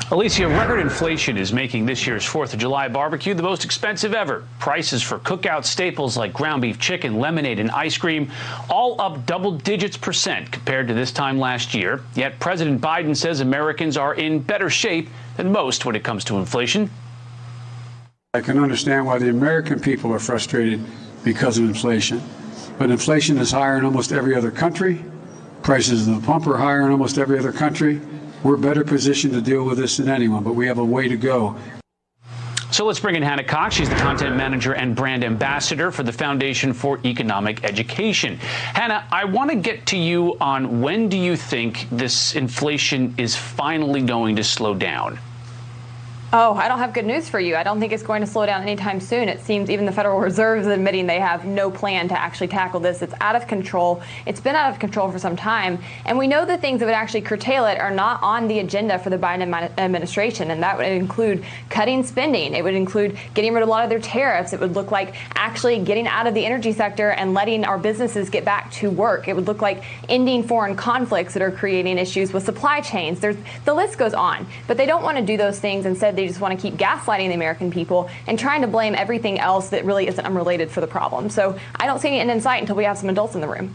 Alicia, record inflation is making this year's 4th of July barbecue the most expensive ever. Prices for cookout staples like ground beef, chicken, lemonade, and ice cream all up double digits % compared to this time last year. Yet President Biden says Americans are in better shape than most when it comes to inflation. I can understand why the American people are frustrated because of inflation. But inflation is higher in almost every other country. Prices of the pump are higher in almost every other country. We're better positioned to deal with this than anyone, but we have a way to go. So let's bring in Hannah Cox. She's the content manager and brand ambassador for the Foundation for Economic Education. Hannah, I want to get to you on when do you think this inflation is finally going to slow down? Oh, I don't have good news for you. I don't think it's going to slow down anytime soon. It seems even the Federal Reserve is admitting they have no plan to actually tackle this. It's out of control. It's been out of control for some time. And we know the things that would actually curtail it are not on the agenda for the Biden administration. And that would include cutting spending. It would include getting rid of a lot of their tariffs. It would look like actually getting out of the energy sector and letting our businesses get back to work. It would look like ending foreign conflicts that are creating issues with supply chains. The list goes on. But they don't want to do those things. Instead, they just want to keep gaslighting the American people and trying to blame everything else that really isn't unrelated for the problem. So I don't see any end in sight until we have some adults in the room.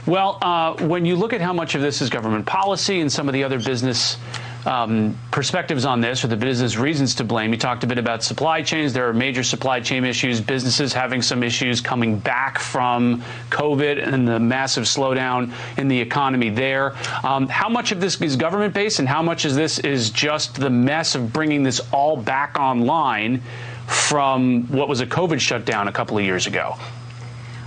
Well, when you look at how much of this is government policy and some of the other business perspectives on this, or the business reasons to blame, you talked a bit about supply chains. There are major supply chain issues, businesses having some issues coming back from COVID and the massive slowdown in the economy there. How much of this is government-based and how much of this is just the mess of bringing this all back online from what was a COVID shutdown a couple of years ago?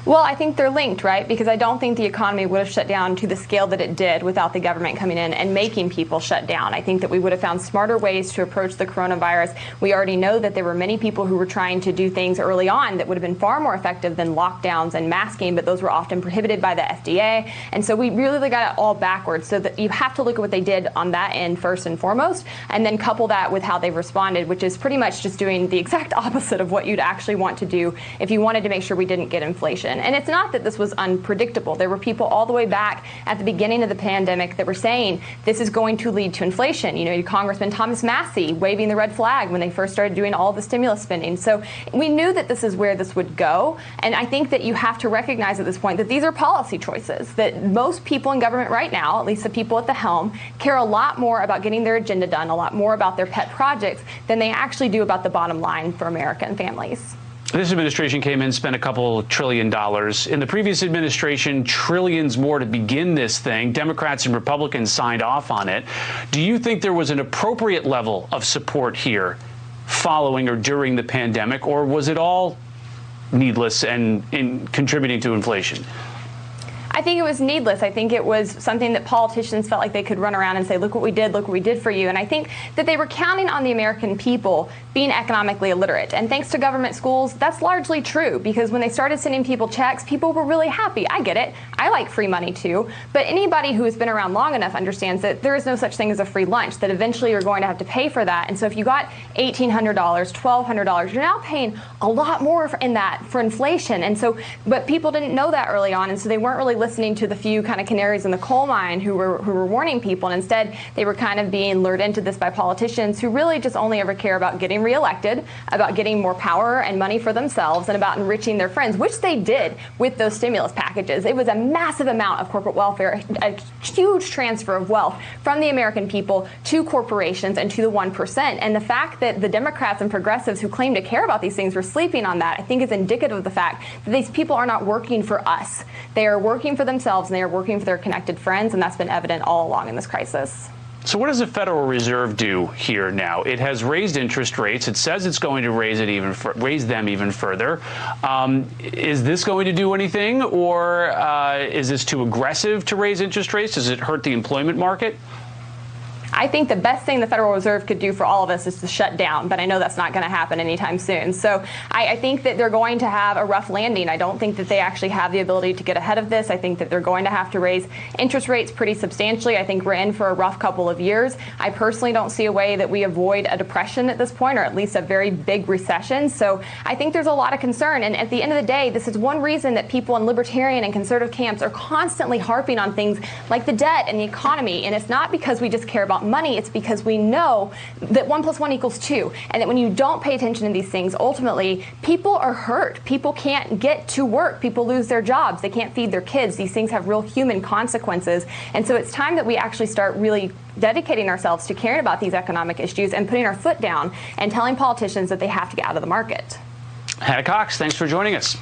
Well, I think they're linked, right? Because I don't think the economy would have shut down to the scale that it did without the government coming in and making people shut down. I think that we would have found smarter ways to approach the coronavirus. We already know that there were many people who were trying to do things early on that would have been far more effective than lockdowns and masking, but those were often prohibited by the FDA. And so we really got it all backwards. So that you have to look at what they did on that end first and foremost, and then couple that with how they've responded, which is pretty much just doing the exact opposite of what you'd actually want to do if you wanted to make sure we didn't get inflation. And it's not that this was unpredictable. There were people all the way back at the beginning of the pandemic that were saying this is going to lead to inflation. You know, Congressman Thomas Massie waving the red flag when they first started doing all the stimulus spending. So we knew that this is where this would go. And I think that you have to recognize at this point that these are policy choices, that most people in government right now, at least the people at the helm, care a lot more about getting their agenda done, a lot more about their pet projects than they actually do about the bottom line for American families. This administration came in, spent a couple $1 trillion. In the previous administration, trillions more to begin this thing. Democrats and Republicans signed off on it. Do you think there was an appropriate level of support here following or during the pandemic, or was it all needless and contributing to inflation? I think it was needless. I think it was something that politicians felt like they could run around and say, look what we did for you. And I think that they were counting on the American people being economically illiterate. And thanks to government schools, that's largely true, because when they started sending people checks, people were really happy. I get it. I like free money too. But anybody who has been around long enough understands that there is no such thing as a free lunch, that eventually you're going to have to pay for that. And so if you got $1,800, $1,200, you're now paying a lot more in that for inflation. And so, but people didn't know that early on. And so they weren't really listening to the few kind of canaries in the coal mine who were warning people. And instead, they were kind of being lured into this by politicians who really just only ever care about getting reelected, about getting more power and money for themselves, and about enriching their friends, which they did with those stimulus packages. It was a massive amount of corporate welfare, a huge transfer of wealth from the American people to corporations and to the 1%. And the fact that the Democrats and progressives who claim to care about these things were sleeping on that, I think is indicative of the fact that these people are not working for us. They are working for themselves, and they are working for their connected friends, and that's been evident all along in this crisis. So what does the Federal Reserve do here now? It has raised interest rates. It says it's going to raise them even further. Is this going to do anything, or is this too aggressive to raise interest rates? Does it hurt the employment market? I think the best thing the Federal Reserve could do for all of us is to shut down, but I know that's not going to happen anytime soon. So I think that they're going to have a rough landing. I don't think that they actually have the ability to get ahead of this. I think that they're going to have to raise interest rates pretty substantially. I think we're in for a rough couple of years. I personally don't see a way that we avoid a depression at this point, or at least a very big recession. So I think there's a lot of concern. And at the end of the day, this is one reason that people in libertarian and conservative camps are constantly harping on things like the debt and the economy. And it's not because we just care about money, it's because we know that 1 + 1 = 2, and that when you don't pay attention to these things, ultimately, people are hurt. People can't get to work. People lose their jobs. They can't feed their kids. These things have real human consequences. And so it's time that we actually start really dedicating ourselves to caring about these economic issues and putting our foot down and telling politicians that they have to get out of the market. Hannah Cox, thanks for joining us.